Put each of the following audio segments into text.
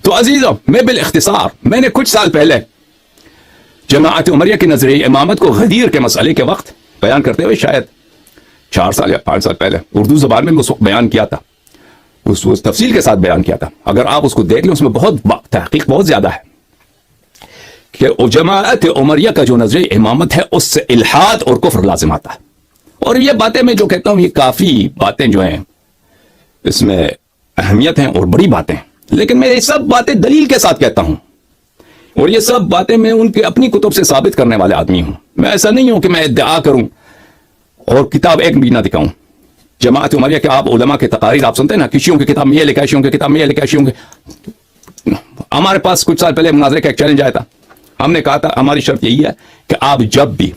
تو عزیزوں میں بالاختصار میں نے کچھ سال پہلے جماعت عمریہ کے نظریہ امامت کو غدیر کے مسئلے کے وقت بیان کرتے ہوئے شاید 4 سال یا 5 سال پہلے اردو زبان میں اس وقت بیان کیا تھا، اس تفصیل کے ساتھ بیان کیا تھا. اگر آپ اس کو دیکھ لیں اس میں بہت تحقیق بہت زیادہ ہے کہ جماعت عمریہ کا جو نظریہ امامت ہے اس سے الحاد اور کفر لازم آتا ہے. اور یہ باتیں میں جو کہتا ہوں یہ کافی باتیں جو ہیں اس میں اہمیت ہیں اور بڑی باتیں ہیں، لیکن میں یہ سب باتیں دلیل کے ساتھ کہتا ہوں اور یہ سب باتیں میں ان کے اپنی کتب سے ثابت کرنے والے آدمی ہوں. میں ایسا نہیں ہوں کہ میں ادعا کروں اور کتاب ایک بھی نہ دکھاؤں. جماعت عمریہ کے آپ علماء کے تقاریر آپ سنتے ہیں نا، کشیوں کی کتاب میں یہ لکھا ہے، شیوں کی کتاب میں یہ لکھا ہے، شیوں کے. ہمارے پاس کچھ سال پہلے مناظرے کا ایک چیلنج آیا تھا. ہم نے کہا تھا ہماری شرط یہی ہے کہ آپ جب بھی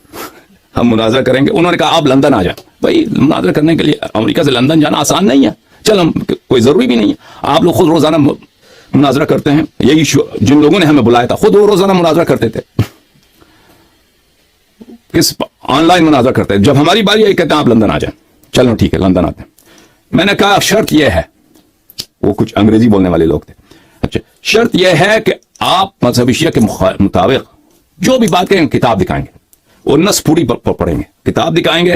ہم مناظرہ کریں گے، انہوں نے کہا آپ لندن آ جائیں. بھائی مناظرہ کرنے کے لیے امریکہ سے لندن جانا آسان نہیں ہے، چل ہم کوئی ضروری بھی نہیں ہے. آپ لوگ خود روزانہ مناظرہ کرتے ہیں، یہی جن لوگوں نے ہمیں بلایا تھا خود وہ روزانہ مناظرہ کرتے تھے، کس آن لائن مناظرہ کرتے ہیں. جب ہماری باری آئی کہتے ہیں آپ لندن آ جائیں. چلو ٹھیک ہے لندن آتے ہیں. میں نے کہا شرط یہ ہے، وہ کچھ انگریزی بولنے والے لوگ تھے. اچھا شرط یہ ہے کہ آپ مذہب شیعہ کے مطابق جو بھی بات کہیں کتاب دکھائیں گے اور نص پوری پڑھیں گے، کتاب دکھائیں گے،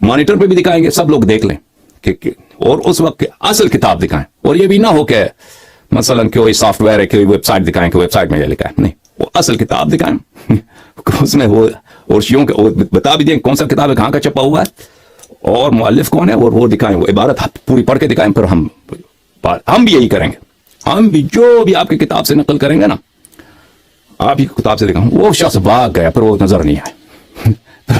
مانیٹر پہ بھی دکھائیں گے، سب لوگ دیکھ لیں کہ اور اس وقت اصل کتاب دکھائیں. اور یہ بھی نہ ہو کہ مثلا کوئی سافٹ ویئر ہے کوئی ویب سائٹ دکھائیں کہ ویب سائٹ میں یہ لکھا ہے، نہیں، وہ اصل کتاب دکھائیں. اس میں وہ اور شیعوں کے بتا بھی دیں کون سا کتاب ہے، کہاں کا چھپا ہوا ہے اور مؤلف کون ہے، اور وہ دکھائیں، وہ عبارت پوری پڑھ کے دکھائیں. پھر ہم بھی یہی کریں گے. ہم بھی جو بھی آپ کی کتاب سے نقل کریں گے نا، آپ ہی کتاب سے دکھاؤں. وہ شخص بھاگ گیا، پھر وہ نظر نہیں آیا.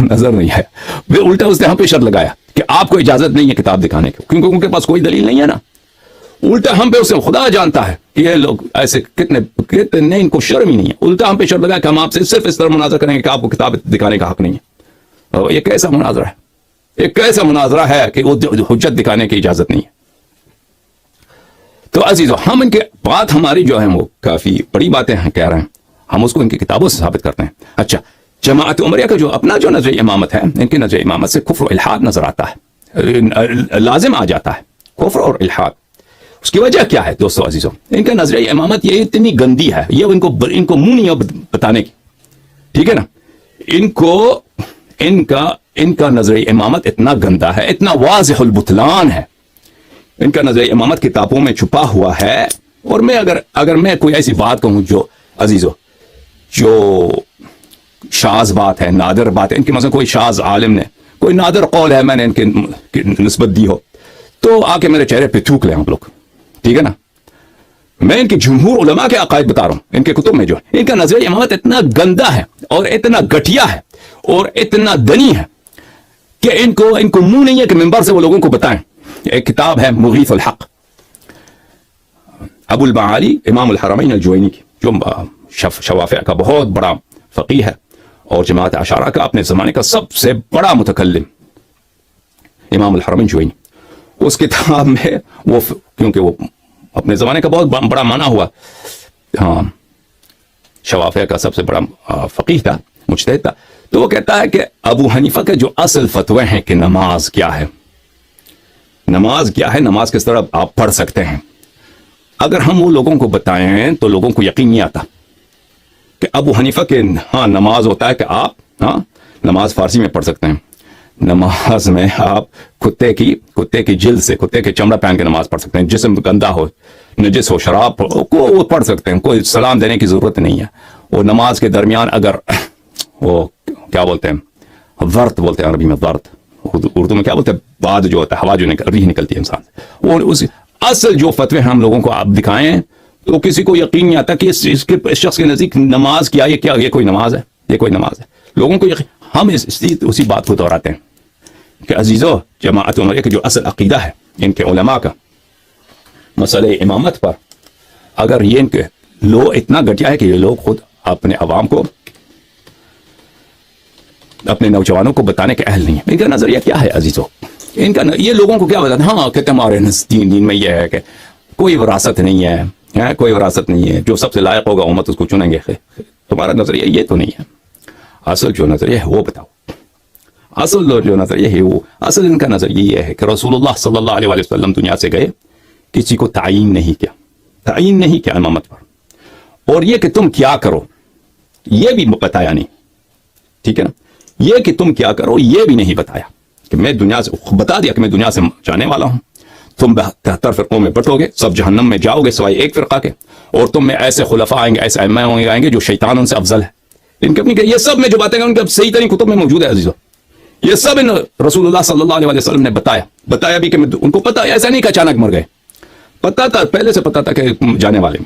نظر نہیں آیا، الٹا اس نے ہم پہ شرط لگایا کہ آپ کو اجازت نہیں ہے کتاب دکھانے کی، کیونکہ ان کے پاس کوئی دلیل نہیں ہے نا. الٹا ہم پہ اسے خدا جانتا ہے کہ یہ لوگ ایسے کتنے ان کو شرم ہی نہیں ہے. الٹا ہم پہ شرط لگایا کہ ہم آپ سے صرف اس طرح مناظرہ کریں گے کہ آپ کو کتاب دکھانے کا حق نہیں ہے. اور یہ کیسا مناظرہ ہے، یہ کیسا مناظرہ ہے کہ وہ حجت دکھانے کی اجازت نہیں ہے. تو عزیزو ہم ان کے بات ہماری جو ہے وہ کافی بڑی باتیں ہیں کہہ رہے ہیں، ہم اس کو ان کی کتابوں سے ثابت کرتے ہیں. اچھا جماعت عمریہ کا جو اپنا جو نظریہ امامت ہے، ان کے نظریہ امامت سے کفر و الحاد نظر آتا ہے، لازم آ جاتا ہے کفر اور الحاد. اس کی وجہ کیا ہے دوستو عزیزو؟ ان کا نظریہ امامت یہ اتنی گندی ہے، یہ ان کو منہ نہیں ہے بتانے کی، ٹھیک ہے نا. ان کا نظریہ امامت اتنا گندا ہے، اتنا واضح البطلان ہے. ان کا نظریہ امامت کتابوں میں چھپا ہوا ہے. اور میں اگر میں کوئی ایسی بات کہوں جو عزیزو جو شاذ بات ہے، نادر بات ہے، ان کی مثلا کوئی شاذ عالم نے کوئی نادر قول ہے میں نے ان کی نسبت دی ہو، تو آ کے میرے چہرے پہ تھوک لیں آپ لوگ، ٹھیک ہے نا. میں ان کے جمہور علماء کے عقائد بتا رہا ہوں، ان کے کتب میں جو ان کا نظریہ امامت اتنا گندا ہے اور اتنا گٹھیا ہے اور اتنا دنی ہے کہ ان کو منہ نہیں ہے کہ منبر سے وہ لوگوں کو بتائیں. ایک کتاب ہے مغیث الحق، ابو المعالی امام الحرمین الجوینی کی، جو شوافع کا بہت بڑا فقیہ ہے اور جماعت اشاعرہ کا اپنے زمانے کا سب سے بڑا متکلم امام الحرمین الجوینی. اس کتاب میں وہ کیونکہ وہ اپنے زمانے کا بہت بڑا مانا ہوا شوافع کا سب سے بڑا فقیہ تھا، مجتہد تھا، تو وہ کہتا ہے کہ ابو حنیفہ کے جو اصل فتوے ہیں کہ نماز کیا ہے، نماز کیا ہے، نماز کس طرح آپ پڑھ سکتے ہیں، اگر ہم وہ لوگوں کو بتائیں تو لوگوں کو یقین نہیں آتا کہ ابو حنیفہ کے نماز ہوتا ہے کہ آپ نماز فارسی میں پڑھ سکتے ہیں. نماز میں آپ کتے کی جلد سے، کتے کے چمڑا پہن کے نماز پڑھ سکتے ہیں، جسم گندا ہو، نجس ہو، شراب ہو، وہ پڑھ سکتے ہیں، کوئی سلام دینے کی ضرورت نہیں ہے. اور نماز کے درمیان اگر وہ کیا بولتے ہیں، ورت بولتے ہیں عربی میں، ورت اردو میں کیا بولتے ہیں، بعد جو ہوتا ہے ہوا جو ریح نکلتی ہے انسان سے، اور اس اصل جو فتوے ہم لوگوں کو آپ دکھائیں تو کسی کو یقین نہیں آتا کہ اس شخص کے نزدیک نماز کیا ہے، یہ کوئی نماز ہے، یہ کوئی نماز ہے. لوگوں کو یقین، ہم اسی بات کو دہراتے ہیں کہ عزیزو جماعت عمریہ کے جو اصل عقیدہ ہے ان کے علماء کا مسئلہ امامت پر، اگر یہ ان کے لو اتنا گھٹیا ہے کہ یہ لوگ خود اپنے عوام کو، اپنے نوجوانوں کو بتانے کے اہل نہیں ہے. ان کا نظریہ کیا ہے عزیزو؟ ان کا یہ لوگوں کو کیا بتاتے ہیں، کہتے ہمارے دین میں یہ ہے کہ کوئی وراثت نہیں ہے، کوئی وراثت نہیں ہے، جو سب سے لائق ہوگا امت اس کو چنیں گے. تمہارا نظریہ یہ تو نہیں ہے. اصل جو نظریہ ہے وہ بتاؤ. اصل جو نظریہ ہے وہ، اصل ان کا نظریہ یہ ہے کہ رسول اللہ صلی اللہ علیہ وسلم دنیا سے گئے، کسی کو تعیین نہیں کیا، تعین نہیں کیا امامت پر، اور یہ کہ تم کیا کرو یہ بھی بتایا نہیں، ٹھیک ہے نا، یہ کہ تم کیا کرو یہ بھی نہیں بتایا، کہ میں دنیا سے بتا دیا کہ میں دنیا سے جانے والا ہوں، تم 73 فرقوں میں بٹو گے، سب جہنم میں جاؤ گے سوائے ایک فرقہ کے، اور تم میں ایسے خلفاء آئیں گے، ایسے ائمہ آئیں گے جو شیطان ان سے افضل ہے۔ ان کے اپنی یہ سب میں جو باتیں ان کے صحیح ترین کتب میں موجود ہے عزیزو، یہ سب ان رسول اللہ صلی اللہ علیہ وسلم نے بتایا بھی کہ ان کو پتا، ایسا نہیں کہ اچانک مر گئے، پتا تھا، پہلے سے پتا تھا کہ جانے والے،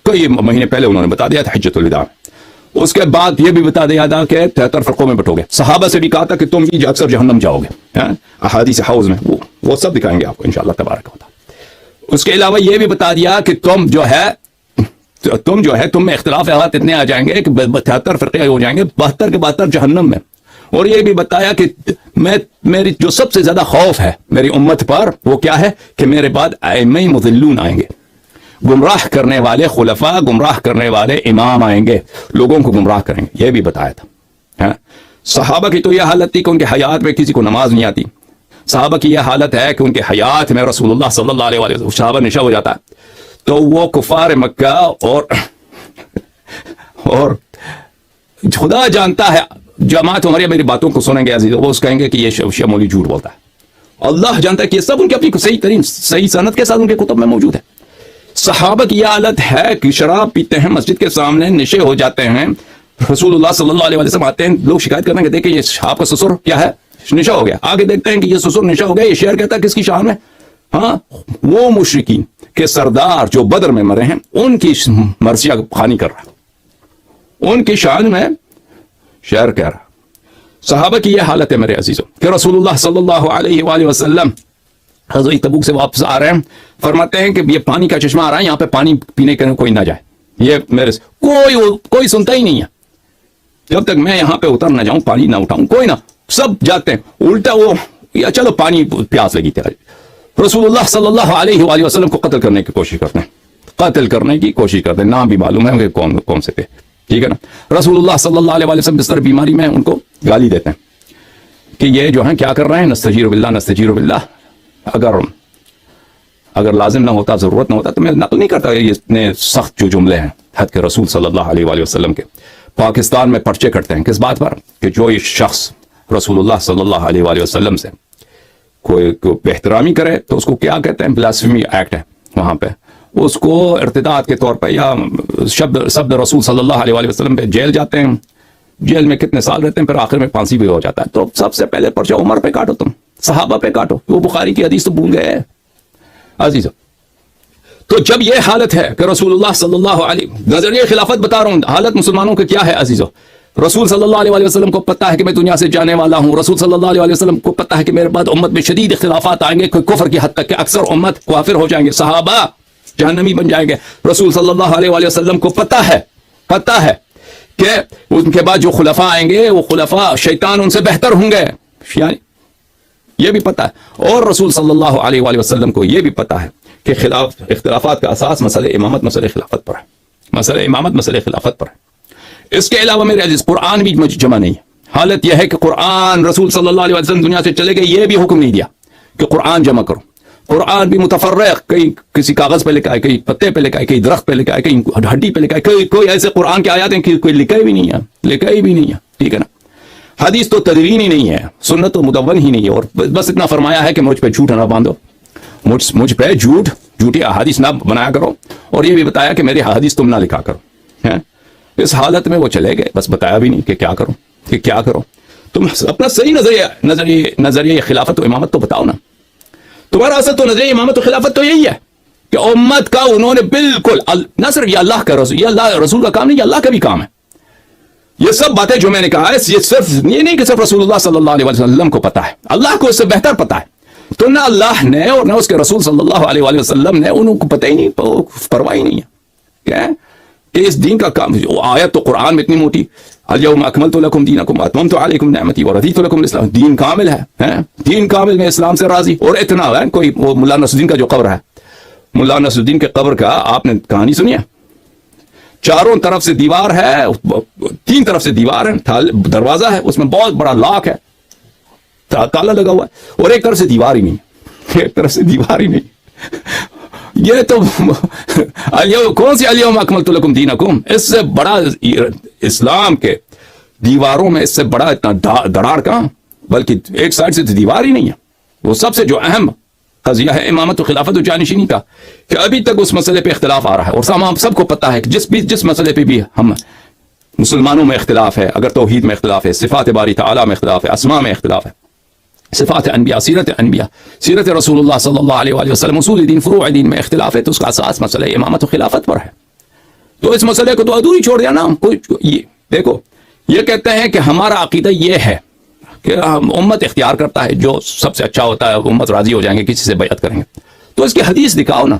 کئی مہینے پہلے انہوں نے بتا دیا تھا حجۃ الوداع میں۔ اس کے بعد یہ بھی بتا دیا تھا کہ 73 فرقوں میں بٹو گے، صحابہ سے بھی کہا تھا کہ تم بھی اکثر جہنم جاؤ گے، احادیث حوض میں وہ سب دکھائیں گے آپ کو انشاءاللہ تبارک و تعالی۔ اس کے علاوہ یہ بھی بتا دیا کہ تم جو ہے تم میں اختلافات اتنے آ جائیں گے کہ 73 فرقے ہو جائیں گے، 72 کے 72 جہنم میں۔ اور یہ بھی بتایا کہ میری جو سب سے زیادہ خوف ہے میری امت پر وہ کیا ہے کہ میرے بعد ائمہ مضلون آئیں گے، گمراہ کرنے والے خلفاء، گمراہ کرنے والے امام آئیں گے، لوگوں کو گمراہ کریں گے، یہ بھی بتایا تھا۔ صحابہ کی تو یہ حالت تھی کہ ان کے حیات میں کسی کو نماز نہیں آتی، صحابہ کی یہ حالت ہے کہ ان کے حیات میں رسول اللہ صلی اللہ علیہ وسلم صحابہ نشا ہو جاتا ہے تو وہ کفار مکہ اور خدا جانتا ہے جماعت ہماری میری باتوں کو سنیں گے عزیز، وہ اس کہیں گے کہ یہ شیعہ مولوی جھوٹ بولتا ہے، اللہ جانتا ہے کہ یہ سب ان کی اپنی صحیح سند کے ساتھ ان کے کتب میں موجود ہے۔ صحابہ کی یہ حالت ہے کہ شراب پیتے ہیں، مسجد کے سامنے نشے ہو جاتے ہیں، رسول اللہ صلی اللہ علیہ وسلم آتے ہیں، لوگ شکایت کرتے ہیں کہ دیکھیں یہ آپ کا سسر کیا ہے، نشہ ہو گیا، آگے دیکھتے ہیں کہ یہ سسر نشہ ہو گیا، یہ شعر کہتا ہے کس کی شان میں، وہ مشرکین کے سردار جو بدر میں مرے ہیں ان کی مرثیہ خوانی کر رہا، ان کی شان میں شعر کہہ رہا۔ صحابہ کی یہ حالت ہے میرے عزیزوں کہ رسول اللہ صلی اللہ علیہ وآلہ وسلم غزوہ تبوک سے واپس آ رہے ہیں، فرماتے ہیں کہ یہ پانی کا چشمہ آ رہا ہے، یہاں پہ پانی پینے کے کوئی نہ جائے، یہ میرے کوئی سنتا ہی نہیں ہے، جب تک میں یہاں پہ اتر نہ جاؤں پانی نہ اٹھاؤں، کوئی نہ، سب جاتے ہیں، الٹا وہ یا چلو پانی پیاس لگی تھی، رسول اللہ صلی اللہ علیہ وآلہ وسلم کو قتل کرنے کی کوشش کرتے ہیں، قتل کرنے کی کوشش کرتے ہیں، نام بھی معلوم ہے کہ کون سے تھے، ٹھیک ہے نا۔ رسول اللہ صلی اللہ علیہ وسلم بستر بیماری میں ان کو گالی دیتے ہیں کہ یہ جو ہیں کیا کر رہے ہیں، نستجیر باللہ نستجیر باللہ، اگر لازم نہ ہوتا، ضرورت نہ ہوتا تو میں نقل نہیں کرتا یہ اتنے سخت جو جملے ہیں حد کے رسول صلی اللہ علیہ وآلہ وسلم کے۔ پاکستان میں پرچے کرتے ہیں کس بات پر کہ جو یہ شخص رسول اللہ صلی اللہ علیہ وآلہ وسلم سے کوئی بے احترامی کرے تو اس کو کیا کہتے ہیں، بلاسفیمی ایکٹ ہے وہاں پہ، اس کو ارتداد کے طور پہ یا شبد رسول صلی اللہ علیہ وآلہ وسلم پہ جیل جاتے ہیں، جیل میں کتنے سال رہتے ہیں، پھر آخر میں پھانسی بھی ہو جاتا ہے۔ تو سب سے پہلے پرچہ عمر پہ کاٹو، تم صحابہ پہ کاٹو، وہ بخاری کی حدیث تو بھول گئے عزیزو۔ تو جب یہ حالت ہے کہ رسول اللہ صلی اللہ علیہ نظریہ خلافت بتا رہا ہوں، حالت مسلمانوں کی کیا ہے عزیزو، رسول صلی اللہ علیہ وسلم کو پتا ہے کہ میں دنیا سے جانے والا ہوں، رسول صلی اللہ علیہ وسلم کو پتا ہے کہ میرے بعد امت میں شدید اختلافات آئیں گے، کوئی کفر کی حد تک کہ اکثر امت کافر ہو جائیں گے، صحابہ جہنمی بن جائیں گے، رسول صلی اللہ علیہ وسلم کو پتا ہے کہ ان کے بعد جو خلفاء آئیں گے وہ خلفاء شیطان ان سے بہتر ہوں گے، یعنی یہ بھی پتا ہے، اور رسول صلی اللہ علیہ وآلہ وسلم کو یہ بھی پتا ہے کہ اختلافات کا اساس مسئلہ امامت مسئلہ خلافت پر ہے، مسئلہ امامت مسئلہ خلافت پر ہے۔ اس کے علاوہ میرے عزیز قرآن بھی جمع نہیں ہے، حالت یہ ہے کہ قرآن رسول صلی اللہ علیہ وسلم دنیا سے چلے گئے، یہ بھی حکم نہیں دیا کہ قرآن جمع کرو، قرآن بھی متفرق، کئی کسی کاغذ پہ لکھا ہے، کئی پتے پہ لکھا ہے، کئی درخت پہ لکھا ہے، کئی ہڈی پہ لکھا ہے، کوئی ایسے قرآن کے آیات ہیں کہ کوئی لکھا بھی نہیں ہے، ٹھیک ہے نا۔ حدیث تو تدوین ہی نہیں ہے، سنت تو مدون ہی نہیں ہے، اور بس اتنا فرمایا ہے کہ مجھ پہ جھوٹ نہ باندھو، مجھ پہ جھوٹی احادیث نہ بنایا کرو، اور یہ بھی بتایا کہ میری حدیث تم نہ لکھا کرو۔ اس حالت میں وہ چلے گئے، بس بتایا بھی نہیں کہ کیا کرو، تم اپنا صحیح نظریہ خلافت و امامت تو بتاؤ نا، تمہارا اصل تو نظریہ امامت و خلافت تو یہی ہے کہ امت کا انہوں نے بالکل نہ صرف یہ اللہ کا رسول، یہ اللہ رسول کا کام نہیں، یہ اللہ کا بھی کام ہے۔ یہ سب باتیں جو میں نے کہا ہے یہ صرف یہ نہیں کہ صرف رسول اللہ صلی اللہ علیہ وسلم کو پتا ہے، اللہ کو اس سے بہتر پتا ہے، تو نہ اللہ نے اور نہ اس کے رسول صلی اللہ علیہ وسلم نے انہوں کو پتہ ہی نہیں، پرواہ ہی نہیں ہے کیا کہ اس دین کا کام، آیت تو قرآن میں اتنی موٹی، الیوم اکملت لکم دینکم واتممت علیکم نعمتی ورضیت لکم الاسلام، دین کامل ہے، دین کامل میں اسلام سے راضی، اور اتنا ہے کوئی وہ مولا نصر الدین کا جو قبر ہے، مولا نصر الدین کے قبر کا آپ نے کہانی سنی ہے، چاروں طرف سے دیوار ہے، 3 طرف سے دیوار ہے، دروازہ ہے، اس میں بہت بڑا لاک ہے، تالا لگا ہوا ہے، اور ایک طرف سے دیوار ہی نہیں، یہ تو کون سی الیوم اکملت لکم دینکم، اس سے بڑا اسلام کے دیواروں میں اس سے بڑا اتنا دراڑ کہاں، بلکہ ایک سائڈ سے تو دیوار ہی نہیں ہے. وہ سب سے جو اہم قضیہ ہے امامت و خلافت و جانشینی کا، کہ ابھی تک اس مسئلے پہ اختلاف آ رہا ہے، اور ہم سب کو پتا ہے کہ جس مسئلے پہ بھی ہم مسلمانوں میں اختلاف ہے، اگر توحید میں اختلاف ہے، صفات باری تعالیٰ میں اختلاف ہے، اسماء میں اختلاف ہے، صفات انبیاء، سیرت رسول اللہ صلی اللہ علیہ وآلہ وسلم، اصول دین، فروع دین میں اختلاف ہے، تو اس کا اساس مسئلہ امامت و خلافت پر ہے. تو اس مسئلے کو تو ادھوری چھوڑ دیا نا. یہ دیکھو، یہ کہتے ہیں کہ ہمارا عقیدہ یہ ہے کہ امت اختیار کرتا ہے، جو سب سے اچھا ہوتا ہے امت راضی ہو جائیں گے، کسی سے بیعت کریں گے. تو اس کی حدیث دکھاؤ نا.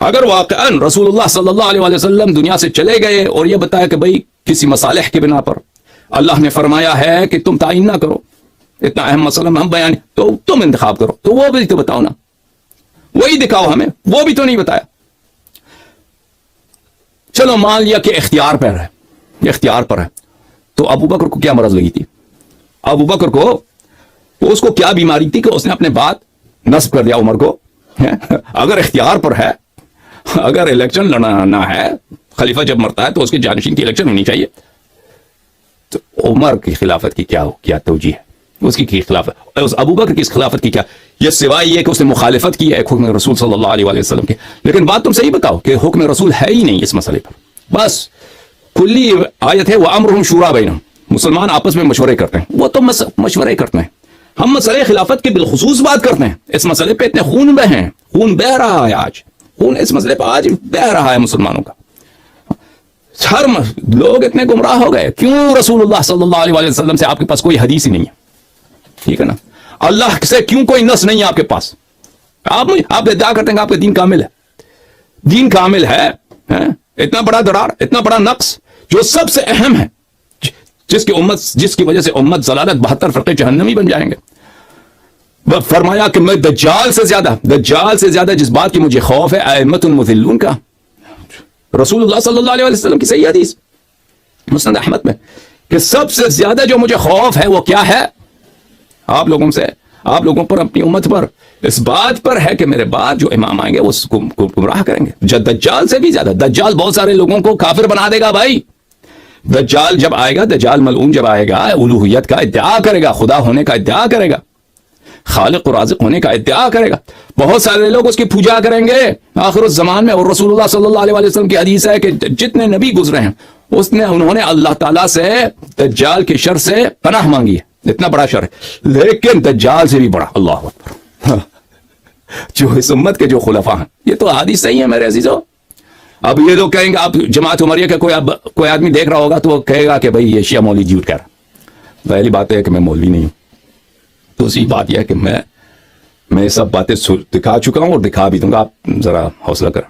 اگر واقعاً رسول اللہ صلی اللہ علیہ وآلہ وسلم دنیا سے چلے گئے اور یہ بتایا کہ بھئی کسی مصالح کے بنا پر اللہ نے فرمایا ہے کہ تم تعین نہ کرو، اتنا اہم مسئلہ ہم بیان، تو تم انتخاب کرو، تو وہ بھی تو بتاؤ نا، وہی دکھاؤ ہمیں. وہ بھی تو نہیں بتایا. چلو مان لیا کہ اختیار پر ہے، تو ابو بکر کو کیا مرض لگی تھی؟ ابو بکر کو اس کو کیا بیماری تھی کہ اس نے اپنے بات نصب کر دیا عمر کو؟ اگر اختیار پر ہے، اگر الیکشن لڑنا ہے، خلیفہ جب مرتا ہے تو اس کے جانشین کی الیکشن ہونی چاہیے، تو عمر کی خلافت کی کیا توجیہ ہے؟ اس کی خلافت، اس ابو بکر کی اس خلافت کی کیا؟ یہ سوائے یہ کہ اس نے مخالفت کی ہے ایک حکم رسول صلی اللہ علیہ وسلم کے. لیکن بات تم صحیح بتاؤ کہ حکم رسول ہے ہی نہیں اس مسئلے پر. بس کلی آیت ہے وَأَمْرُهُمْ شُورَىٰ بَيْنَهُمْ، مسلمان آپس میں مشورے کرتے ہیں. وہ تو مشورے کرتے ہیں، ہم مسئلے خلافت کی بالخصوص بات کرتے ہیں. اس مسئلے پہ اتنے خون بہ رہا ہے آج، خون اس مسئلے پہ آج بہ رہا ہے مسلمانوں کا. ہر لوگ اتنے گمراہ ہو گئے. کیوں؟ رسول اللہ صلی اللہ علیہ وسلم سے آپ کے پاس کوئی حدیث ہی نہیں ہے. ٹھیک ہے نا؟ اللہ سے کیوں کوئی نص نہیں ہے آپ کے پاس؟ آپ ادعا کرتے ہیں کہ آپ کا دین کامل ہے. دین کامل ہے، اتنا بڑا دراڑ، اتنا بڑا نقص جو سب سے اہم ہے، جس کی وجہ سے امت ضلالت 72 فرقے جہنمی بن جائیں گے. فرمایا کہ میں دجال سے زیادہ جس بات کی مجھے خوف ہے ائمۃ المضلون کا. رسول اللہ صلی اللہ علیہ وسلم کی صحیح حدیث مسند احمد میں کہ سب سے زیادہ جو مجھے خوف ہے وہ کیا ہے؟ آپ لوگوں پر، اپنی امت پر، اس بات پر ہے کہ میرے بعد جو امام آئیں گے وہ اس کو گمراہ کریں گے. دجال سے بھی زیادہ. دجال بہت سارے لوگوں کو کافر بنا دے گا بھائی. دجال جب آئے گا، دجال ملعون جب آئے گا، الوہیت کا ادعا کرے گا، خدا ہونے کا ادعا کرے گا، خالق و رازق ہونے کا ادعا کرے گا. بہت سارے لوگ اس کی پوجا کریں گے آخر الزمان میں. اور رسول اللہ صلی اللہ علیہ وسلم کی حدیث ہے کہ جتنے نبی گزرے ہیں انہوں نے اللہ تعالیٰ سے دجال کے شر سے پناہ مانگی ہے. اتنا بڑا شر ہے، لیکن دجال سے بھی بڑا. اللہ اکبر. جو اس امت کے جو خلفاء ہیں، یہ تو حدیث صحیح ہے میرے عزیزو. اب یہ لوگ کہیں گے، آپ جماعت عمریہ کا کوئی آدمی دیکھ رہا ہوگا تو وہ کہے گا کہ بھئی یہ شیعہ مولوی جھوٹ کہہ رہا. پہلی بات ہے کہ میں مولوی نہیں ہوں. دوسری بات یہ ہے کہ میں سب باتیں دکھا چکا ہوں اور دکھا بھی دوں گا. آپ ذرا حوصلہ کریں.